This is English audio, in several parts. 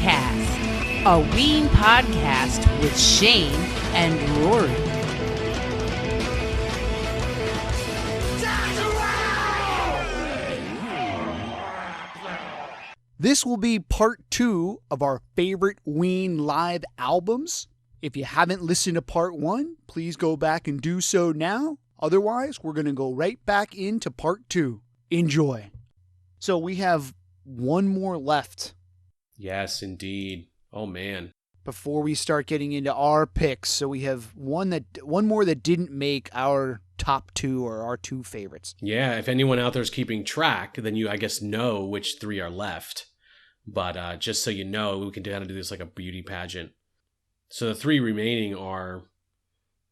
Weencast, a Ween podcast with Shane and Rory. This will be part 2 of our favorite Ween live albums. If you haven't listened to part 1, please go back and do so now. Otherwise, we're going to go right back into part 2. Enjoy. So we have one more left. Yes, indeed. Oh, man. Before we start getting into our picks. So we have one more that didn't make our top 2 or our 2 favorites. Yeah, if anyone out there is keeping track, then you, I guess, know which 3 are left. But just so you know, we can kind of do this like a beauty pageant. So the 3 remaining are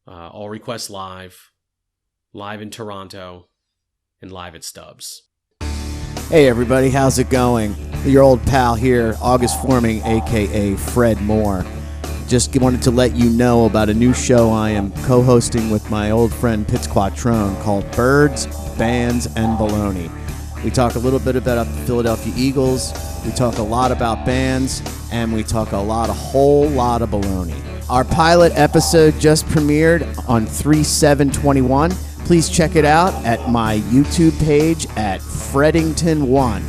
All Request Live, Live in Toronto, and Live at Stubbs. Hey everybody, how's it going? Your old pal here, August Forming, aka Fred Moore. Just wanted to let you know about a new show I am co-hosting with my old friend Pitts Quattrone called Birds, Bands, and Baloney. We talk a little bit about the Philadelphia Eagles, we talk a lot about bands, and we talk a whole lot of baloney. Our pilot episode just premiered on 3/7/21. Please check it out at my YouTube page at Freddington1.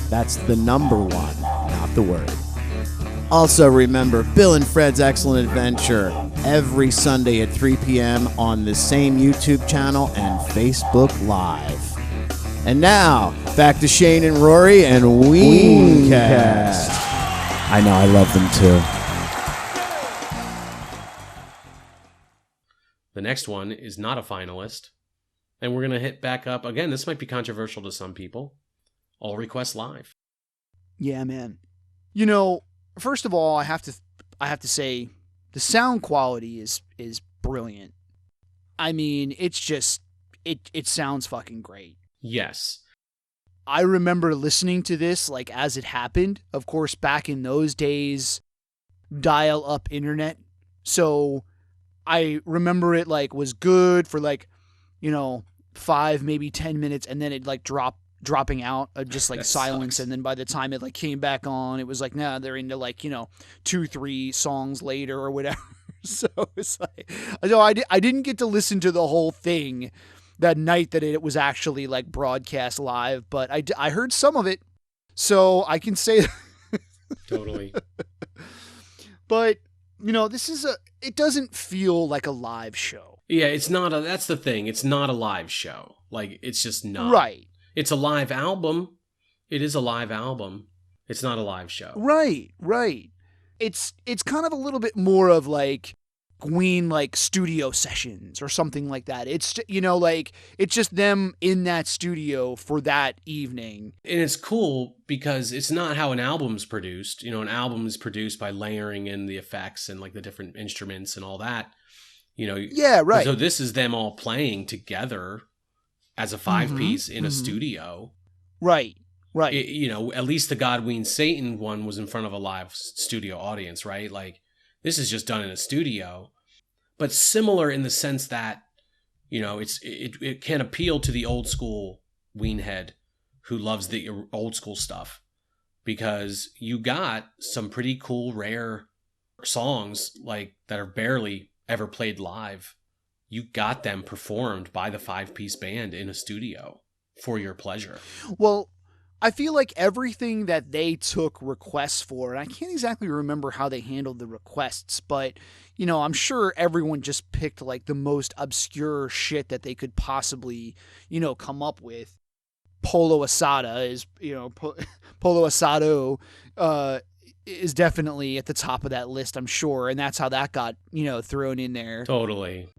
That's the number 1, not the word. Also remember, Bill and Fred's Excellent Adventure every Sunday at 3 p.m. on the same YouTube channel and Facebook Live. And now, back to Shane and Rory and Weencast. I know, I love them too. The next one is not a finalist. And we're going to hit back up. Again, this might be controversial to some people. All Request Live. Yeah, man. You know, first of all, I have to say the sound quality is brilliant. I mean, it's just it sounds fucking great. Yes. I remember listening to this like as it happened. Of course, back in those days, dial-up internet. So I remember it like was good for like, 5, maybe 10 minutes, and then it like dropping out, just like silence. Sucks. And then by the time it like came back on, it was like, nah, they're into like, 2-3 songs later or whatever. So it's like, I didn't get to listen to the whole thing that night that it was actually like broadcast live, but I heard some of it, so I can say Totally. But it doesn't feel like a live show. Yeah, it's not that's the thing. It's not a live show. Like, it's just not. Right. It's a live album. It is a live album. It's not a live show. Right. It's kind of a little bit more of like Ween like studio sessions or something like that. It's it's just them in that studio for that evening. And it's cool because it's not how an album's produced. An album is produced by layering in the effects and like the different instruments and all that. Yeah, right. So this is them all playing together as a 5-piece in a studio. Right. At least the Ween Satan one was in front of a live studio audience, right? Like, this is just done in a studio, but similar in the sense that, it can appeal to the old school Ween head who loves the old school stuff, because you got some pretty cool, rare songs like that are barely ever played live. You got them performed by the 5-piece band in a studio for your pleasure. Well, I feel like everything that they took requests for, and I can't exactly remember how they handled the requests, but, I'm sure everyone just picked like the most obscure shit that they could possibly, come up with. Polo Asada is, Polo Asado is definitely at the top of that list, I'm sure, and that's how that got, thrown in there. Totally.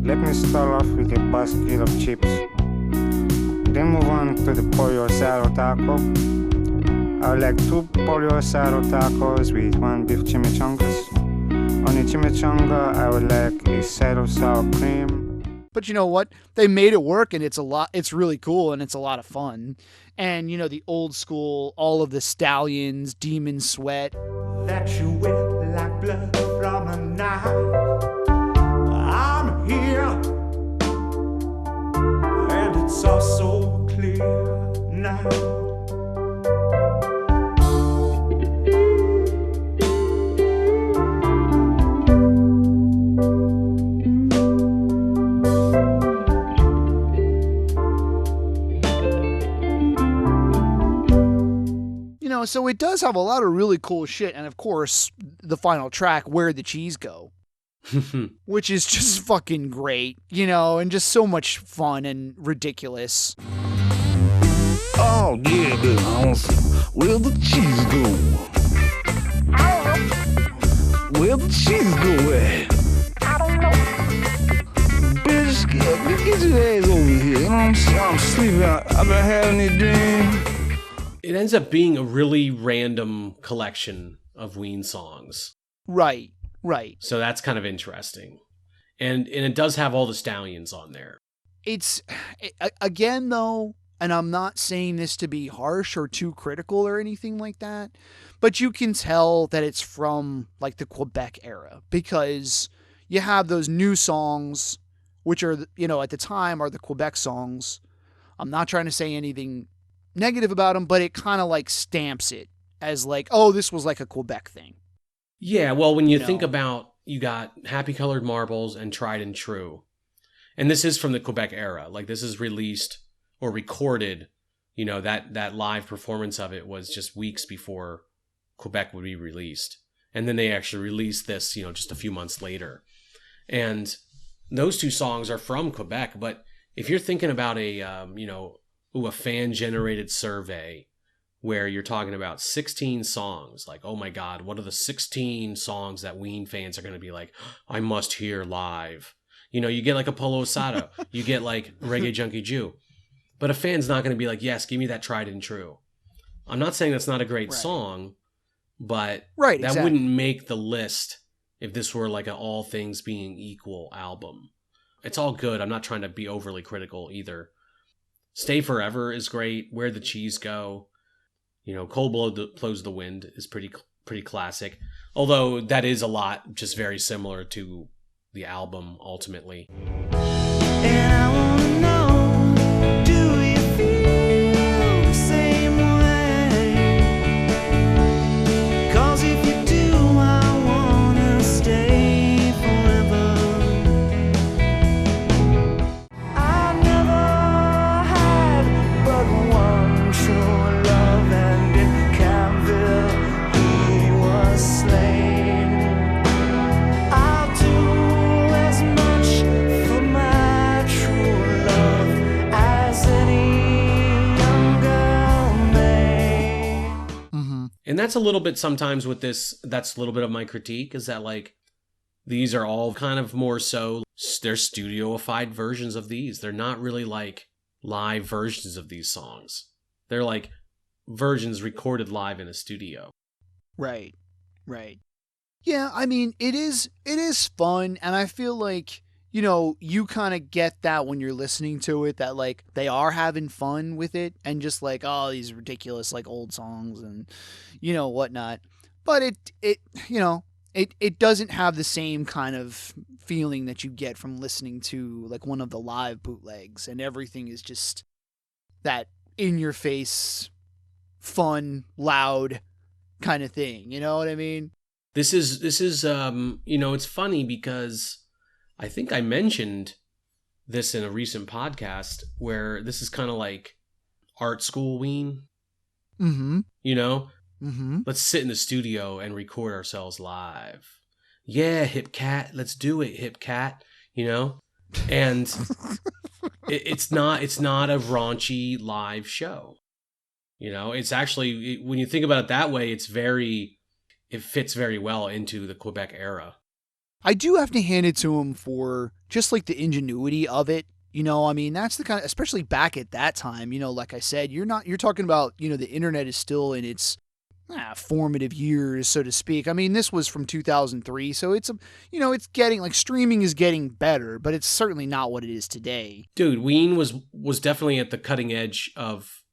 Let me start off with a basket of chips. Then move on to the pollo asado taco. I would like 2 pollo asado tacos with 1 beef chimichangas. On the chimichanga, I would like a side of sour cream. But you know what? They made it work, and it's really cool, and it's a lot of fun. And, the old school, all of the Stallions, Demon Sweat. That you wet like blood from a knife. I'm here, and it's all so clear now. so it does have a lot of really cool shit. And of course, the final track, Where'd the Cheese Go? Which is just fucking great, and just so much fun and ridiculous. Oh, yeah, baby. Where the cheese go? Where the cheese go at? I don't know. Bitch, get your ass over here. I'm sleeping. I've been having a dream. It ends up being a really random collection of Ween songs. Right. So that's kind of interesting. And it does have all the Stallions on there. It's, again, though, and I'm not saying this to be harsh or too critical or anything like that, but you can tell that it's from, like, the Quebec era, because you have those new songs, which are, at the time are the Quebec songs. I'm not trying to say anything negative about them, but it kind of, like, stamps it as, like, oh, this was, like, a Quebec thing. Yeah, well, when you think about, you got Happy Colored Marbles and Tried and True. And this is from the Quebec era. Like, this is released or recorded, that live performance of it was just weeks before Quebec would be released. And then they actually released this, just a few months later. And those two songs are from Quebec. But if you're thinking about a fan-generated survey where you're talking about 16 songs, like, oh my God, what are the 16 songs that Ween fans are going to be like, I must hear live? You get like a Polo Asado, you get like Reggae Junkie Jew. But a fan's not going to be like, yes, give me that Tried and True. I'm not saying that's not a great song, but that wouldn't make the list if this were like an all things being equal album. It's all good. I'm not trying to be overly critical either. Stay Forever is great. Where'd the Cheese Go? Cold Blows the Wind is pretty classic. Although that is a lot just very similar to the album ultimately. And I wanna know, do you feel the same way? 'Cause if you do, I wanna stay forever. I never had but one true love, and in Campbell he was slain. I'll do as much for my true love as any young girl may. And that's a little bit sometimes with this, that's a little bit of my critique, is that like, these are all kind of more so, they're studioified versions of these. They're not really like live versions of these songs. They're like versions recorded live in a studio. Right. Yeah, I mean, it is fun, and I feel like, you kind of get that when you're listening to it, that like they are having fun with it and just like, oh, these ridiculous like old songs and whatnot. But it doesn't have the same kind of feeling that you get from listening to like one of the live bootlegs, and everything is just that in your face, fun, loud kind of thing. You know what I mean? This is it's funny because I think I mentioned this in a recent podcast where this is kind of like art school Ween. Mm-hmm. Let's sit in the studio and record ourselves live. Yeah, hip cat, let's do it, hip cat. And it's not a raunchy live show. It's actually, when you think about it that way, it fits very well into the Quebec era. I do have to hand it to him for just like the ingenuity of it. I mean, that's the kind of, especially back at that time, like I said, you're talking about, the internet is still in its formative years, so to speak. I mean, this was from 2003, so it's it's getting like, streaming is getting better, but it's certainly not what it is today. Dude, Ween was definitely at the cutting edge of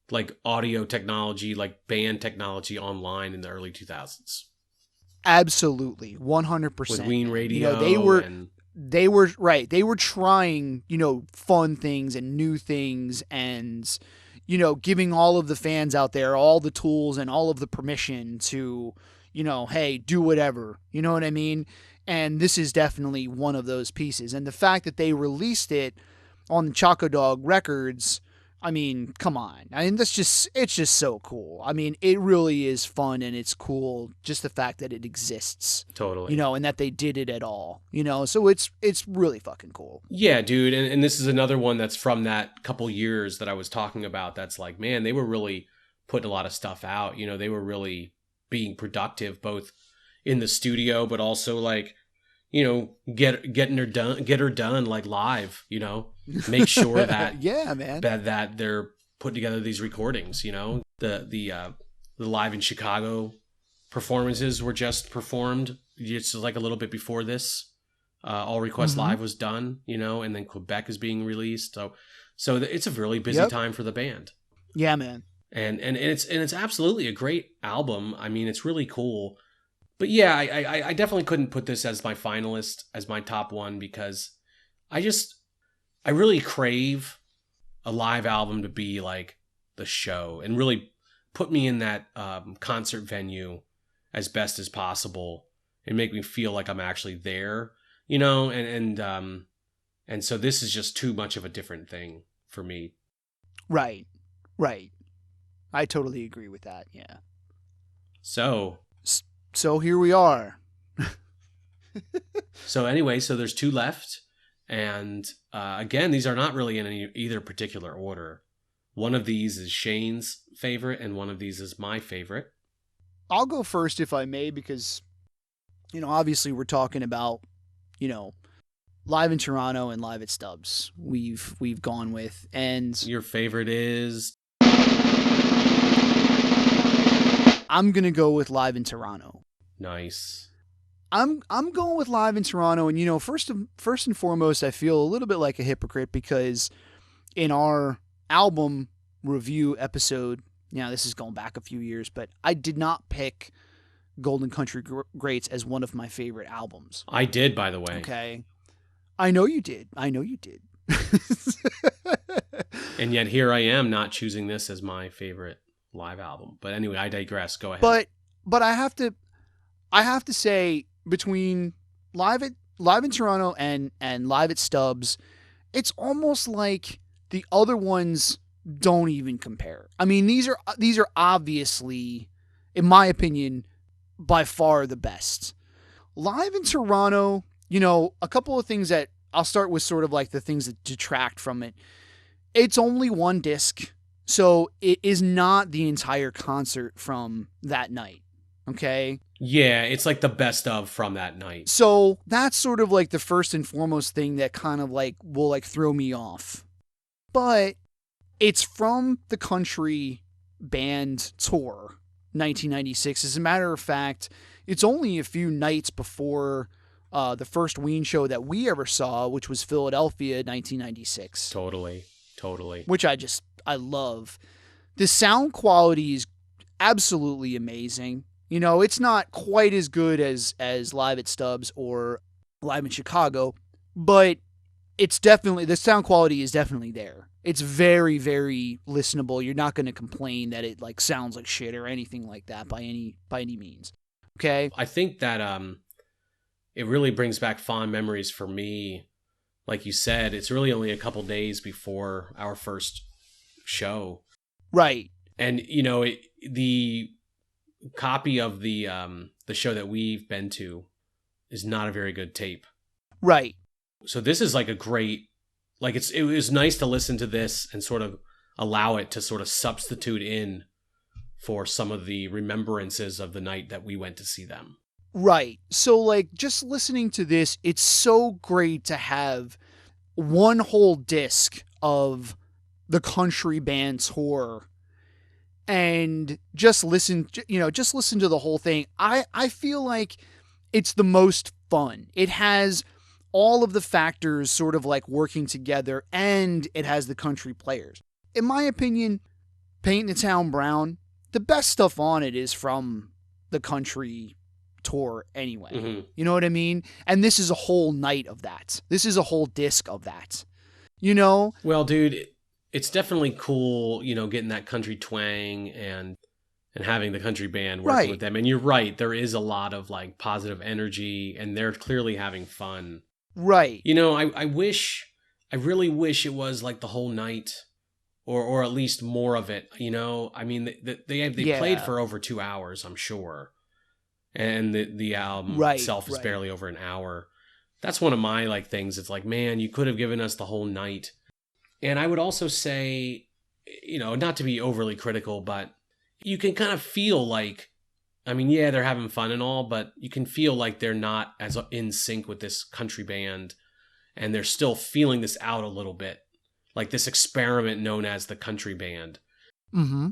like audio technology, like band technology online in the early 2000s. Absolutely, 100%. With Ween Radio, they were right. They were trying, fun things and new things, and giving all of the fans out there all the tools and all of the permission to, hey, do whatever. You know what I mean? And this is definitely one of those pieces. And the fact that they released it on Choco Dog Records, I mean, come on. I mean, it's just so cool. I mean, it really is fun and it's cool. Just the fact that it exists, Totally. and that they did it at all, so it's really fucking cool. Yeah, dude. And this is another one that's from that couple years that I was talking about. That's like, man, they were really putting a lot of stuff out. They were really being productive, both in the studio, but also like, get her done like live, make sure that yeah, man, that they're putting together these recordings, the live in Chicago performances were just performed just like a little bit before this. All Request Live was done, and then Quebec is being released. So it's a really busy time for the band. Yeah, man. And it's absolutely a great album. I mean, it's really cool. But yeah, I definitely couldn't put this as my finalist, as my top one, because I really crave a live album to be like the show and really put me in that concert venue as best as possible and make me feel like I'm actually there, and so this is just too much of a different thing for me. Right. I totally agree with that. Yeah. So here we are. So anyway, there's two left. And again, these are not really in either particular order. One of these is Shane's favorite, and one of these is my favorite. I'll go first if I may, because, obviously we're talking about, live in Toronto and live at Stubbs. We've gone with, and your favorite is. I'm gonna go with live in Toronto. Nice. I'm going with live in Toronto, and first and foremost, I feel a little bit like a hypocrite because in our album review episode, this is going back a few years, but I did not pick Golden Country Greats as one of my favorite albums. I did, by the way. Okay, I know you did. And yet here I am not choosing this as my favorite live album. But anyway, I digress. Go ahead. But I have to say, between live in Toronto and live at Stubbs, it's almost like the other ones don't even compare. I mean, these are obviously, in my opinion, by far the best. Live in Toronto, a couple of things that I'll start with, sort of like the things that detract from it. It's only one disc, so it is not the entire concert from that night. Okay? Yeah, it's like the best of from that night. So that's sort of like the first and foremost thing that kind of like will like throw me off. But it's from the country band tour, 1996. As a matter of fact, it's only a few nights before the first Ween show that we ever saw, which was Philadelphia, 1996. Totally. Which I love. The sound quality is absolutely amazing. It's not quite as good as live at Stubbs or live in Chicago, but it's definitely, the sound quality is definitely there. It's very, very listenable. You're not going to complain that it like sounds like shit or anything like that by any means. Okay? I think that it really brings back fond memories for me. Like you said, it's really only a couple days before our first show. Right. And the copy of the show that we've been to is not a very good tape. Right. So this is like a great, like it was nice to listen to this and sort of allow it to sort of substitute in for some of the remembrances of the night that we went to see them. Right. So like just listening to this, it's so great to have one whole disc of the country band tour and just listen to the whole thing. I feel like it's the most fun. It has all of the factors sort of like working together, and it has the country players. In my opinion, Paint the Town Brown, the best stuff on it is from the country tour anyway. Mm-hmm. You know what I mean? And this is a whole night of that. This is a whole disc of that. Well, dude, it's definitely cool, getting that country twang and having the country band working with them. And you're right, there is a lot of like positive energy, and they're clearly having fun. Right. I really wish it was like the whole night or at least more of it. You know, I mean, they Yeah. played for over 2 hours, I'm sure, and the album Right, itself is right. barely over an hour. That's one of my like things. It's like, man, you could have given us the whole night. And I would also say, you know, not to be overly critical, but you can kind of feel like, I mean, yeah, they're having fun and all, but you can feel like they're not as in sync with this country band, and they're still feeling this out a little bit, like this experiment known as the country band. Mm-hmm.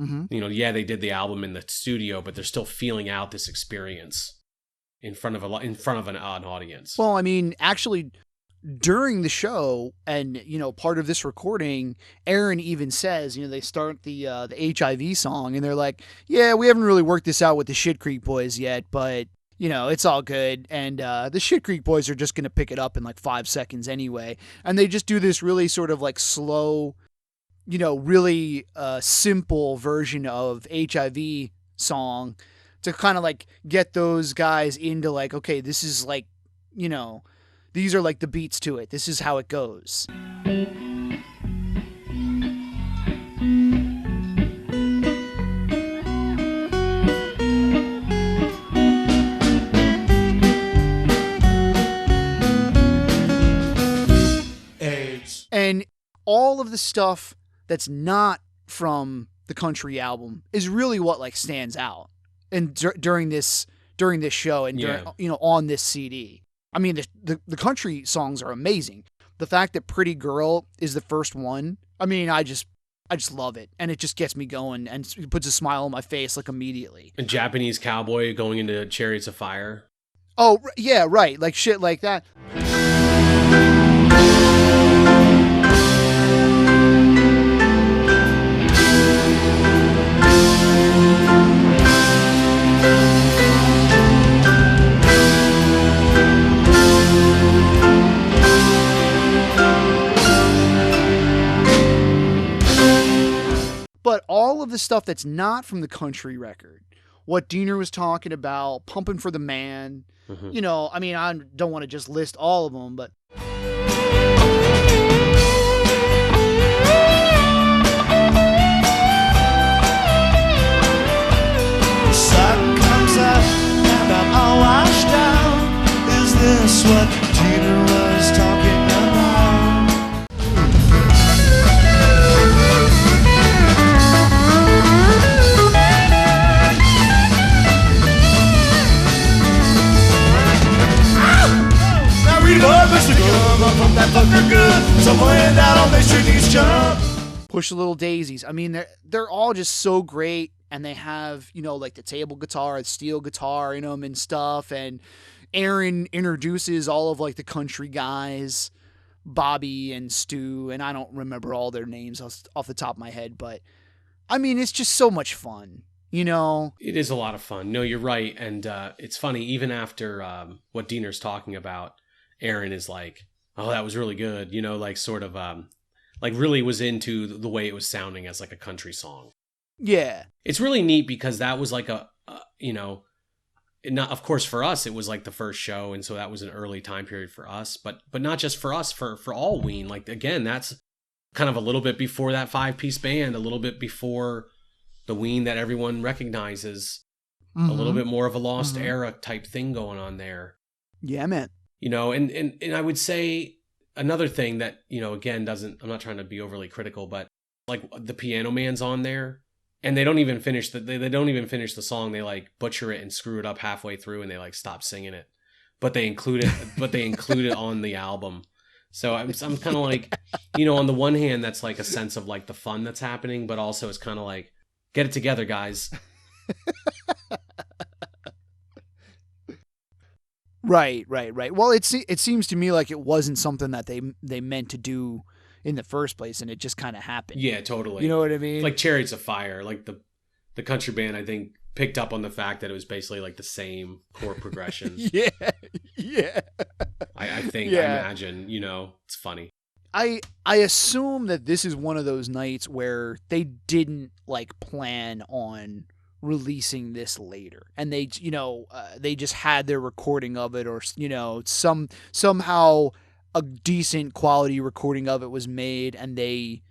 Mm-hmm. You know, yeah, they did the album in the studio, but they're still feeling out this experience in front of an audience. Well, I mean, actually, during the show, and you know, part of this recording, Aaron even says, you know, they start the HIV song, and they're like, "Yeah, we haven't really worked this out with the Shit Creek Boys yet, but you know, it's all good." And the Shit Creek Boys are just gonna pick it up in like 5 seconds anyway, and they just do this really sort of like slow, you know, really simple version of HIV song to kind of like get those guys into like, okay, this is like, you know, these are like the beats to it. This is how it goes. AIDS. And all of the stuff that's not from the country album is really what like stands out and during this show and during, you know, on this CD. I mean, the country songs are amazing. The fact that Pretty Girl is the first one, I mean, I just love it, and it just gets me going and it puts a smile on my face like immediately. A Japanese cowboy going into Chariots of Fire. Oh yeah, right, like shit like that. But all of the stuff that's not from the country record, what Diener was talking about, Pumping for the Man, you know, I mean, I don't want to just list all of them, but The sun comes up and I'm all washed out. Is this what Tina was talking about? Now read up, Mr. Gum, up from that fucker good. Somewhere down on Main Street needs jump. Push the Little Daisies. I mean, they're all just so great, and they have, you know, like the table guitar, the steel guitar in them and stuff, and Aaron introduces all of like the country guys, Bobby and Stu, and I don't remember all their names off the top of my head, but I mean, it's just so much fun, you know? It is a lot of fun. No, you're right. And it's funny, even after what Diener's talking about, Aaron is like, oh, that was really good. You know, like sort of like really was into the way it was sounding as like a country song. Yeah. It's really neat because that was like a you know, not, of course for us, it was like the first show. And so that was an early time period for us, but not just for us, for all Ween. Like, again, that's kind of a little bit before that 5-piece band, a little bit before the Ween that everyone recognizes, a little bit more of a lost era type thing going on there. Yeah, man. You know, and I would say another thing that, you know, again, I'm not trying to be overly critical, but like the Piano Man's on there and they don't even finish they don't even finish the song. They like butcher it and screw it up halfway through and they like stop singing it, but they include it on the album. So I'm kind of like, you know, on the one hand, that's like a sense of like the fun that's happening, but also it's kind of like, get it together, guys. Right. Well, it seems to me like it wasn't something that they meant to do in the first place, and it just kind of happened. Yeah, totally. You know what I mean? Like Chariots of Fire, like the country band, I think, picked up on the fact that it was basically like the same chord progression. yeah. I think, Yeah. I imagine, you know, it's funny. I assume that this is one of those nights where they didn't like plan on releasing this later, and they, you know, they just had their recording of it, or, you know, somehow a decent quality recording of it was made, and they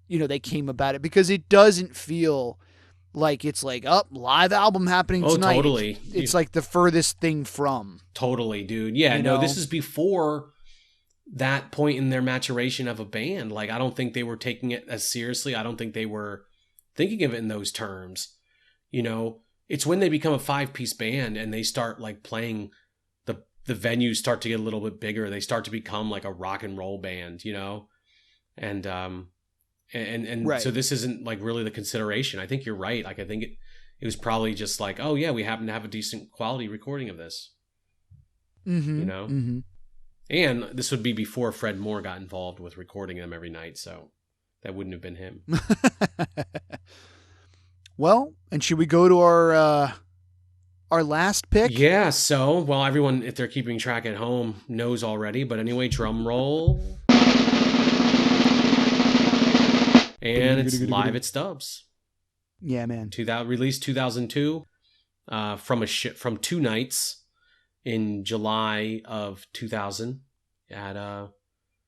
they came about it, because it doesn't feel like it's like, live album happening tonight. Totally. It's like the furthest thing from. Totally, dude. Yeah, this is before that point in their maturation of a band. Like, I don't think they were taking it as seriously. I don't think they were thinking of it in those terms. It's when they become a 5-piece band and they start like playing, the venues start to get a little bit bigger. They start to become like a rock and roll band, and Right. So this isn't like really the consideration. I think you're right. Like, I think it was probably just like, oh yeah, we happen to have a decent quality recording of this. Mm-hmm. Mm-hmm. And this would be before Fred Moore got involved with recording them every night, so that wouldn't have been him. Well, and should we go to our last pick? Yeah, so, well, everyone, if they're keeping track at home, knows already, but anyway, drum roll. And it's live at Stubbs. Yeah, man. Released 2002, from 2 nights in July of 2000 at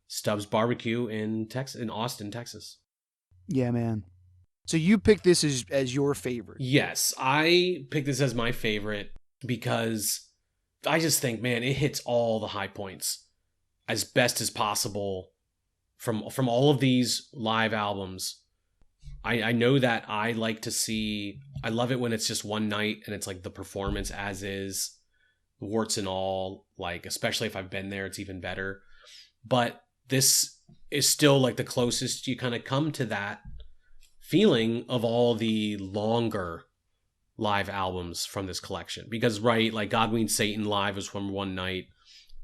Stubbs Barbecue in Austin, Texas. Yeah, man. So you picked this as your favorite. Yes, I picked this as my favorite because I just think, man, it hits all the high points as best as possible from all of these live albums. I know that I love it when it's just one night and it's like the performance as is, warts and all, like, especially if I've been there, it's even better. But this is still like the closest you kind of come to that feeling of all the longer live albums from this collection. Because, right, like Ween Satan live is from one night,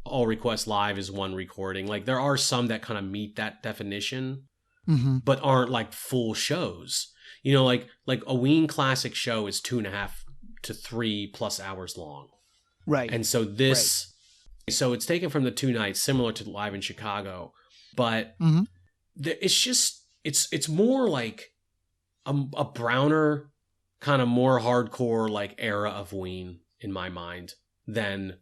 All Request live is one recording. Like, there are some that kind of meet that definition, but aren't like full shows. Like a Ween classic show is 2.5 to 3+ hours long. Right. And so so it's taken from the 2 nights, similar to live in Chicago, but it's just, it's more like a browner, kind of more hardcore like era of Ween in my mind than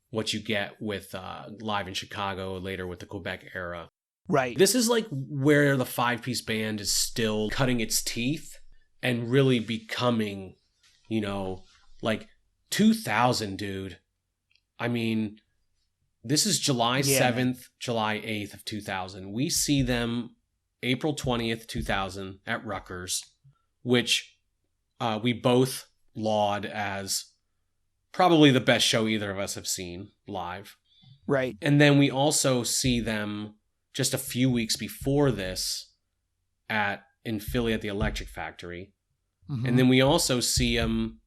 what you get with live in Chicago, later with the Quebec era. Right. This is like where the 5-piece band is still cutting its teeth and really becoming, like 2000, dude. I mean, this is July 7th, July 8th of 2000. We see them April 20th, 2000 at Rutgers, which we both laud as probably the best show either of us have seen live. Right. And then we also see them just a few weeks before this in Philly at the Electric Factory. And then we also see them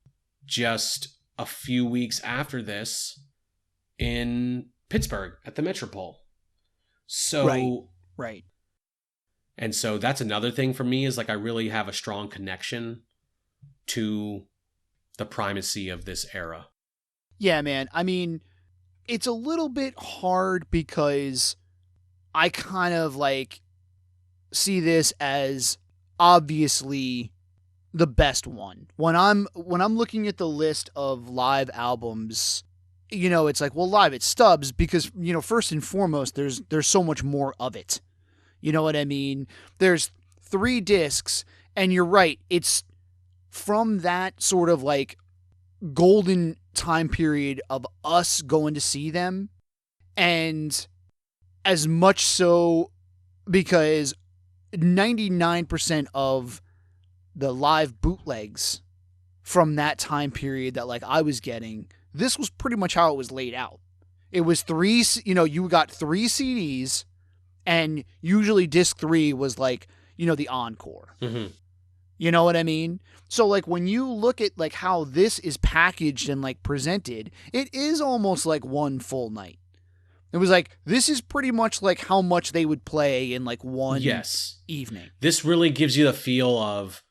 just a few weeks after this in Pittsburgh at the Metropole. So right. And so that's another thing for me, is like I really have a strong connection to the primacy of this era. Yeah, man. I mean, it's a little bit hard because I kind of like see this as obviously the best one. When I'm looking at the list of live albums, it's like, well, live at Stubbs, because, first and foremost, there's so much more of it. You know what I mean? There's 3 discs, and you're right. It's from that sort of like golden time period of us going to see them. And as much so because 99% of the live bootlegs from that time period that like I was getting, this was pretty much how it was laid out. It was 3, you got 3 CDs, and usually disc 3 was like, the encore. You know what I mean? So like when you look at like how this is packaged and like presented, it is almost like one full night. It was like, this is pretty much like how much they would play in like one evening. This really gives you the feel of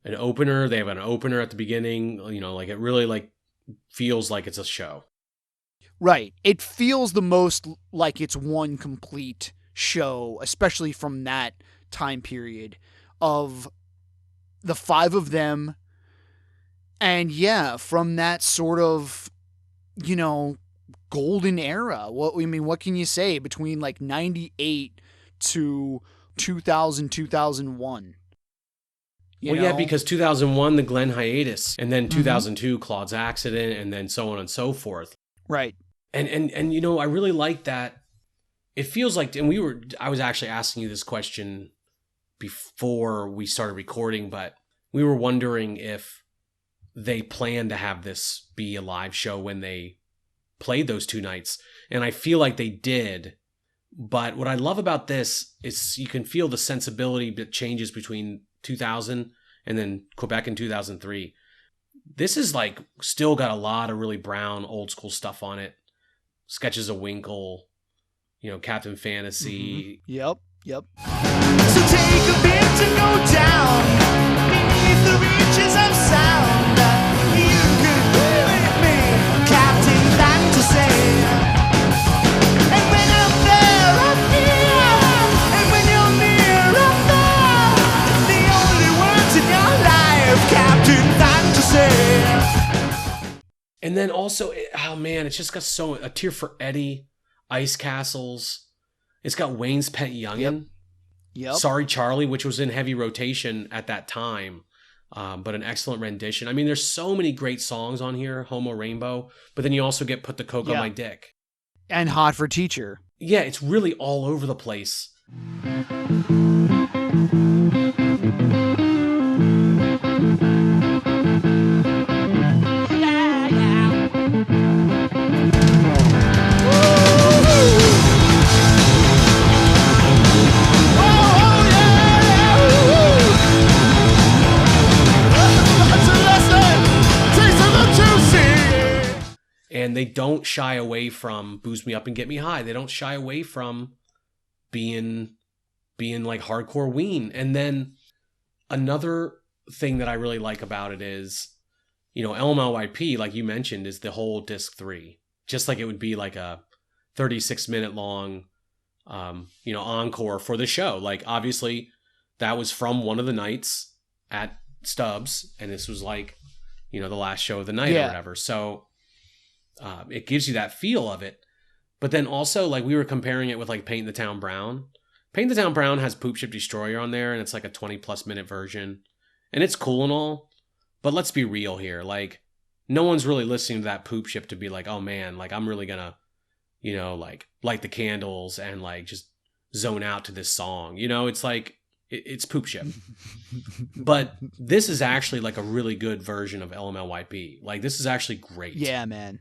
an opener. They have an opener at the beginning, like it really like feels like it's a show. Right. It feels the most like it's one complete show, especially from that time period of the 5 of them. And yeah, from that sort of, golden era. What can you say between like 98 to 2000, 2001. Yeah, because 2001, the Glenn hiatus, and then 2002, Claude's accident, and then so on and so forth. Right. And I really like that. It feels like, and I was actually asking you this question before we started recording, but we were wondering if they planned to have this be a live show when they played those 2 nights. And I feel like they did. But what I love about this is you can feel the sensibility that changes between 2000 and then Quebec in 2003. This is like still got a lot of really brown old school stuff on it. Sketches of Winkle, Captain Fantasy. Yep. So take a bit to go down beneath the reaches of sound. You could be with me, Captain Fantasy. And when I'm there, I'm near. And when you're near, I'm there. The only words in your life, Captain Fantasy. And then also, it's just got A Tear for Eddie, Ice Castles. It's got Wayne's Pet Youngin'. Yep. Sorry, Charlie, which was in heavy rotation at that time, but an excellent rendition. I mean, there's so many great songs on here, Homo Rainbow, but then you also get Put the Coke on My Dick. And Hot for Teacher. Yeah, it's really all over the place. And they don't shy away from Booze Me Up and Get Me High. They don't shy away from being like hardcore Ween. And then another thing that I really like about it is, LMLYP, like you mentioned, is the whole disc 3. Just like it would be like a 36-minute long, encore for the show. Like, obviously, that was from one of the nights at Stubbs, and this was like, the last show of the night or whatever. So it gives you that feel of it. But then also, like, we were comparing it with like Paint the Town Brown. Paint the Town Brown has Poop Ship Destroyer on there, and it's like a 20+ minute version. And it's cool and all, but let's be real here. Like, no one's really listening to that Poop Ship to be like, oh man, like I'm really gonna, like light the candles and like just zone out to this song. It's like, it's Poop Ship. But this is actually like a really good version of LMLYP. Like, this is actually great. Yeah, man.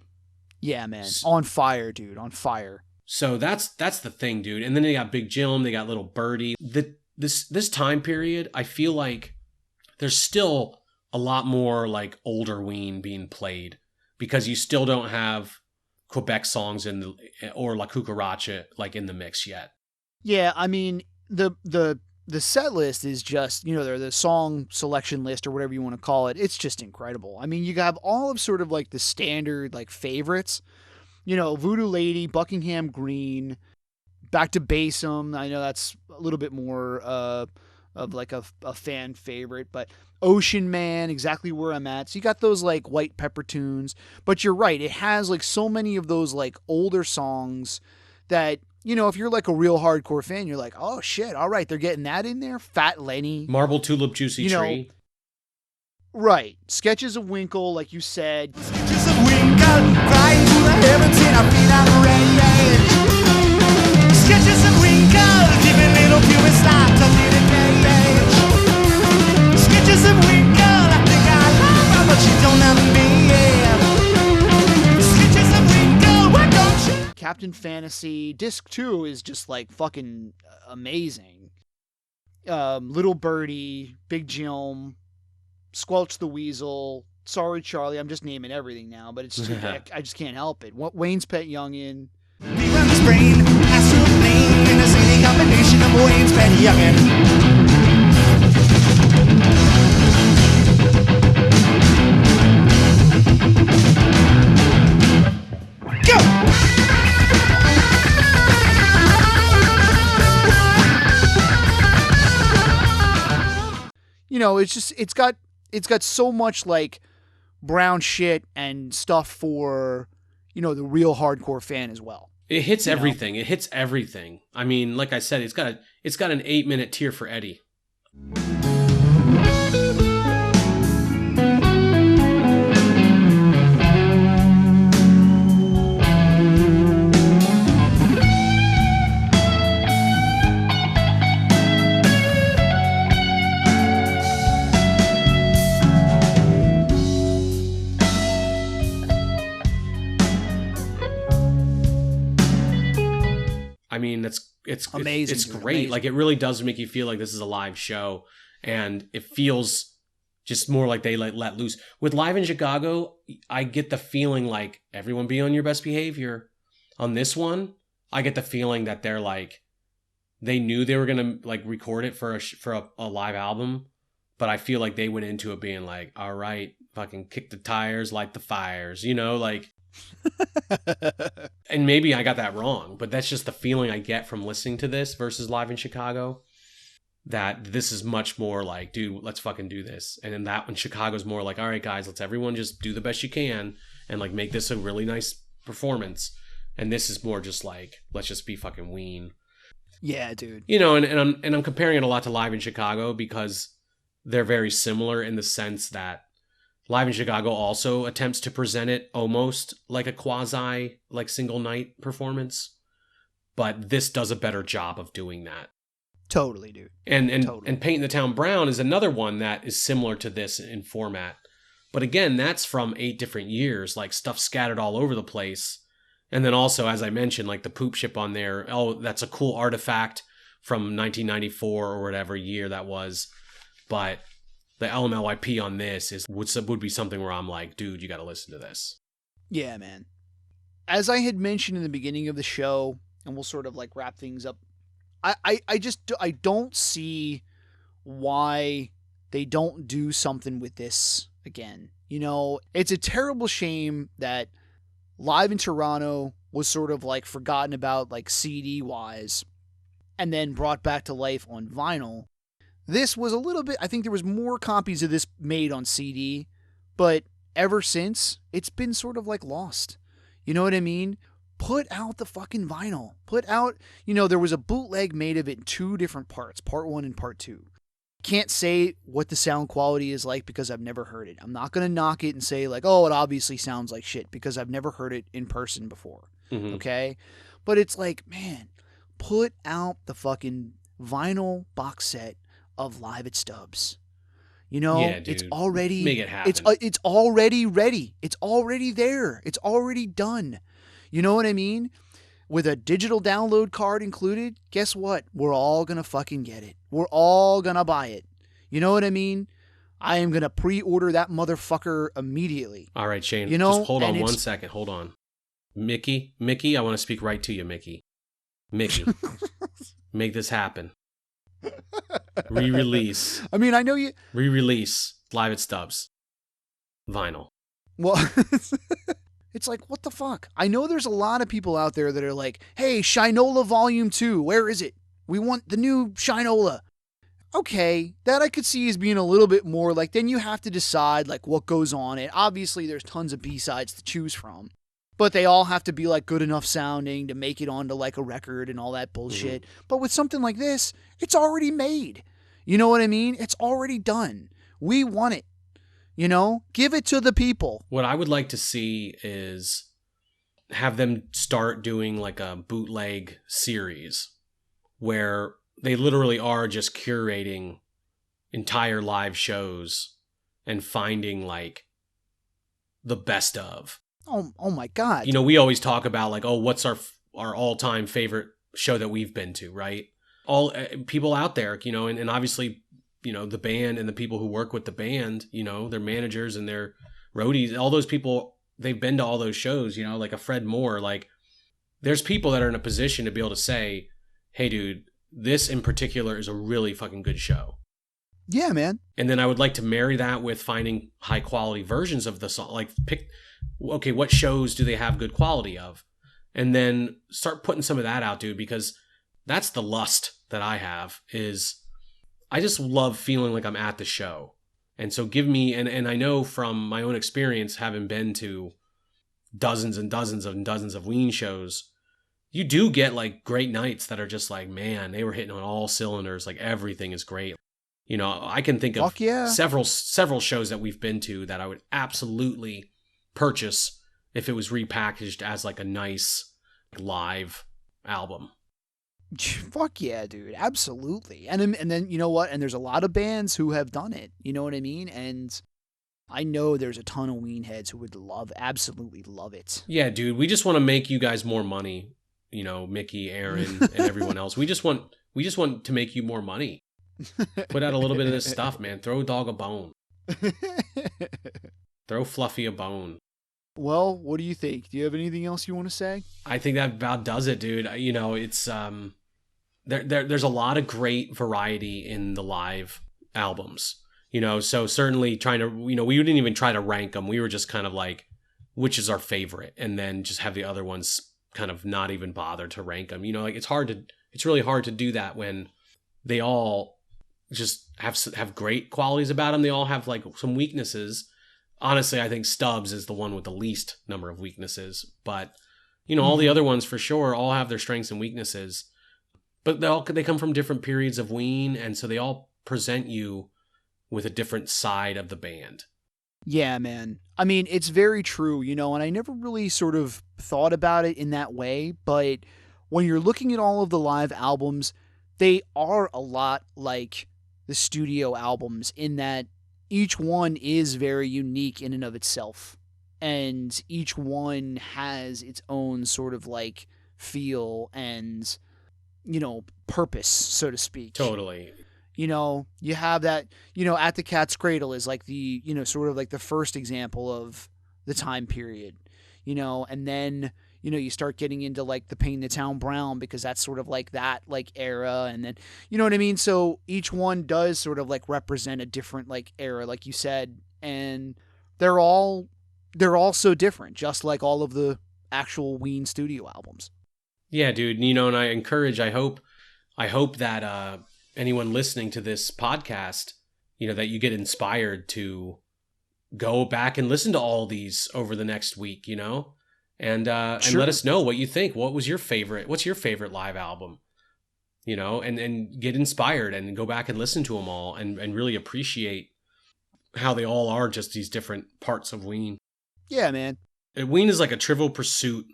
On fire, dude. On fire. So that's the thing, dude. And then they got Big Jim, they got Little Birdie. This time period, I feel like there's still a lot more like older Ween being played because you still don't have Quebec songs or La Cucaracha like in the mix yet. Yeah, I mean, the set list is just, the song selection list or whatever you want to call it. It's just incredible. I mean, you have all of sort of like the standard like favorites, Voodoo Lady, Buckingham Green, Back to Bassum. I know that's a little bit more of like a fan favorite, but Ocean Man, Exactly Where I'm At. So you got those like White Pepper tunes, but you're right. It has like so many of those like older songs that, if you're like a real hardcore fan, you're like, oh shit, all right, they're getting that in there. Fat Lenny. Marble Tulip Juicy Tree. Right. Sketches of Winkle, like you said. Sketches of Winkle, crying to the heavens in a feet on rage. Sketches of Winkle, giving little viewers start to lead an age. Sketches of Winkle, I think I love her, but she don't love me, Sketches of Winkle, why don't you? Captain Fantasy. Disc 2 is just like fucking amazing. Little Birdie, Big Jim, Squelch the Weasel, Sorry Charlie. I'm just naming everything now, but it's just, I just can't help it. Wayne's Pet Youngin'. Leaving this brain, astral plane, in a zany combination of Wayne's Pet Youngin'. It's got so much like brown shit and stuff for, the real hardcore fan as well. It hits everything. It hits everything. I mean, like I said, it's It's got an 8-minute Tear for Eddie. I mean, it's amazing. It's dude, great. amazing. Like, it really does make you feel like this is a live show, and it feels just more like they let loose. With Live in Chicago, I get the feeling like everyone be on your best behavior. On this one, I get the feeling that they're like, they knew they were gonna like record it for a live album, but I feel like they went into it being like, all right, fucking kick the tires, light the fires, you know, like. And maybe I got that wrong, but that's just the feeling I get from listening to this versus Live in Chicago. That this is much more like, dude, let's fucking do this. And then that one, Chicago's more like, all right, guys, let's everyone just do the best you can and like make this a really nice performance. And this is more just like, let's just be fucking Ween. Yeah, dude. You know, and I'm comparing it a lot to Live in Chicago because they're very similar in the sense that Live in Chicago also attempts to present it almost like a quasi, like single night performance, but this does a better job of doing that. Totally, dude. And Totally. and Painting the Town Brown is another one that is similar to this in format, but again, that's from 8 different years, like stuff scattered all over the place. And then also, as I mentioned, like the poop ship on there. Oh, that's a cool artifact from 1994 or whatever year that was, but. The LMLYP on this would be something where I'm like, dude, you got to listen to this. Yeah, man. As I had mentioned in the beginning of the show, and we'll sort of like wrap things up, I don't see why they don't do something with this again. You know, it's a terrible shame that Live in Toronto was sort of like forgotten about like CD wise and then brought back to life on vinyl. This was a little bit, I think there was more copies of this made on CD, but ever since, it's been sort of like lost. You know what I mean? Put out the fucking vinyl. Put out, you know, there was a bootleg made of it in 2 different parts, part 1 and part 2. Can't say what the sound quality is like because I've never heard it. I'm not going to knock it and say like, oh, it obviously sounds like shit because I've never heard it in person before. Mm-hmm. Okay? But it's like, man, put out the fucking vinyl box set of Live at Stubbs. You know, yeah, dude. it's already make it happen. It's already ready. It's already there. It's already done. You know what I mean? With a digital download card included, guess what? We're all going to fucking get it. We're all going to buy it. You know what I mean? I am going to pre-order that motherfucker immediately. All right, Shane. You know, just hold on 1 second. Hold on. Mickey, I want to speak right to you, Mickey. Mickey, make this happen. Re-release. I mean, I know you... Re-release Live at Stubbs. Vinyl. Well, it's like, what the fuck? I know there's a lot of people out there that are like, hey, Shinola Volume 2, where is it? We want the new Shinola. Okay, that I could see as being a little bit more like, then you have to decide like what goes on it. Obviously, there's tons of B-sides to choose from. But they all have to be like good enough sounding to make it onto like a record and all that bullshit. Mm-hmm. But with something like this, it's already made. You know what I mean? It's already done. We want it. You know? Give it to the people. What I would like to see is have them start doing like a bootleg series where they literally are just curating entire live shows and finding like the best of. Oh my God. You know, we always talk about like, oh, what's our all-time favorite show that we've been to, right? All people out there, you know, and obviously, you know, the band and the people who work with the band, you know, their managers and their roadies, all those people, they've been to all those shows, you know, like a Fred Moore, like there's people that are in a position to be able to say, hey, dude, this in particular is a really fucking good show. Yeah, man. And then I would like to marry that with finding high quality versions of the song, like pick, okay, what shows do they have good quality of? And then start putting some of that out, dude, because that's the lust that I have is I just love feeling like I'm at the show. And so give me, and I know from my own experience, having been to dozens and dozens and dozens of Ween shows, you do get like great nights that are just like, man, they were hitting on all cylinders. Like everything is great. You know, I can think of several shows that we've been to that I would absolutely purchase if it was repackaged as like a nice live album. Fuck yeah, dude. Absolutely. And then, you know what? And there's a lot of bands who have done it. You know what I mean? And I know there's a ton of Ween heads who would absolutely love it. Yeah, dude. We just want to make you guys more money. You know, Mickey, Aaron, and everyone else. We just want to make you more money. Put out a little bit of this stuff, man. Throw Dog a bone. Throw Fluffy a bone. Well, what do you think? Do you have anything else you want to say? I think that about does it, dude. You know, it's there's a lot of great variety in the live albums. You know, so certainly trying to, you know, we didn't even try to rank them. We were just kind of like, which is our favorite, and then just have the other ones kind of not even bother to rank them. You know, like it's really hard to do that when they all just have great qualities about them. They all have like some weaknesses. Honestly, I think Stubbs is the one with the least number of weaknesses, but you know, all the other ones for sure all have their strengths and weaknesses, but they come from different periods of Ween, and so they all present you with a different side of the band. Yeah, man. I mean, it's very true, you know, and I never really sort of thought about it in that way, but when you're looking at all of the live albums, they are a lot like the studio albums in that each one is very unique in and of itself, and each one has its own sort of like feel and, you know, purpose, so to speak. Totally. You know, you have that, you know, At the Cat's Cradle is like the, you know, sort of like the first example of the time period, you know, and then, you know, you start getting into like the Paint the Town Brown because that's sort of like that like era. And then, you know what I mean? So each one does sort of like represent a different like era, like you said, and they're all so different, just like all of the actual Ween studio albums. Yeah, dude. You know, and I hope that, anyone listening to this podcast, you know, that you get inspired to go back and listen to all these over the next week, you know, and let us know what you think. What's your favorite live album, you know, and get inspired and go back and listen to them all and really appreciate how they all are just these different parts of Ween. Yeah, man. Ween is like a Trivial Pursuit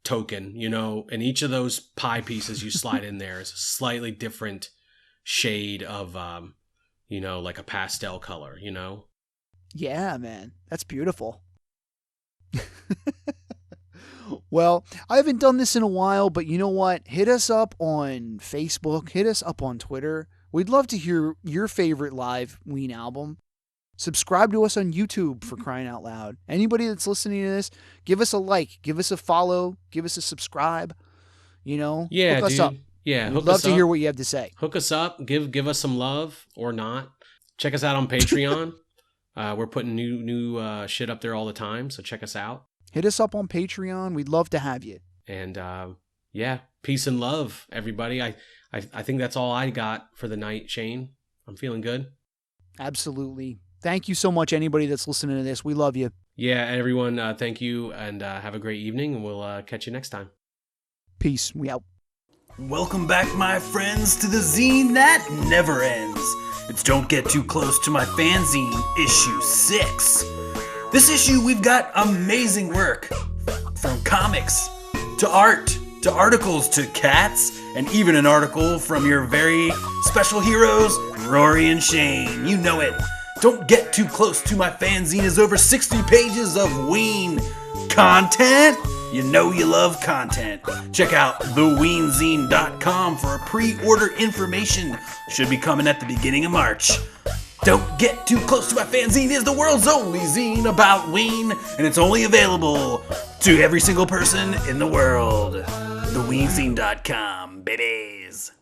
token, you know, and each of those pie pieces you slide in there is a slightly different shade of, you know, like a pastel color, you know? Yeah, man. That's beautiful. Well, I haven't done this in a while, but you know what? Hit us up on Facebook. Hit us up on Twitter. We'd love to hear your favorite live Ween album. Subscribe to us on YouTube, for crying out loud. Anybody that's listening to this, give us a like, give us a follow, give us a subscribe. You know? Yeah, hook us up. Yeah, we'd love to hear what you have to say. Hook us up. Give us some love or not. Check us out on Patreon. We're putting new shit up there all the time, so check us out. Hit us up on Patreon. We'd love to have you. And yeah, peace and love, everybody. I think that's all I got for the night, Shane. I'm feeling good. Absolutely. Thank you so much, anybody that's listening to this. We love you. Yeah, everyone, thank you, and have a great evening, and we'll catch you next time. Peace. We out. Welcome back, my friends, to the zine that never ends. It's Don't Get Too Close to My Fanzine, issue 6. This issue, we've got amazing work. From comics, to art, to articles, to cats, and even an article from your very special heroes, Rory and Shane. You know it. Don't Get Too Close to My Fanzine is over 60 pages of Ween content. You know you love content. Check out theweenzine.com for pre-order information. Should be coming at the beginning of March. Don't Get Too Close to My Fanzine is the world's only zine about Ween, and it's only available to every single person in the world. Theweenzine.com, babies.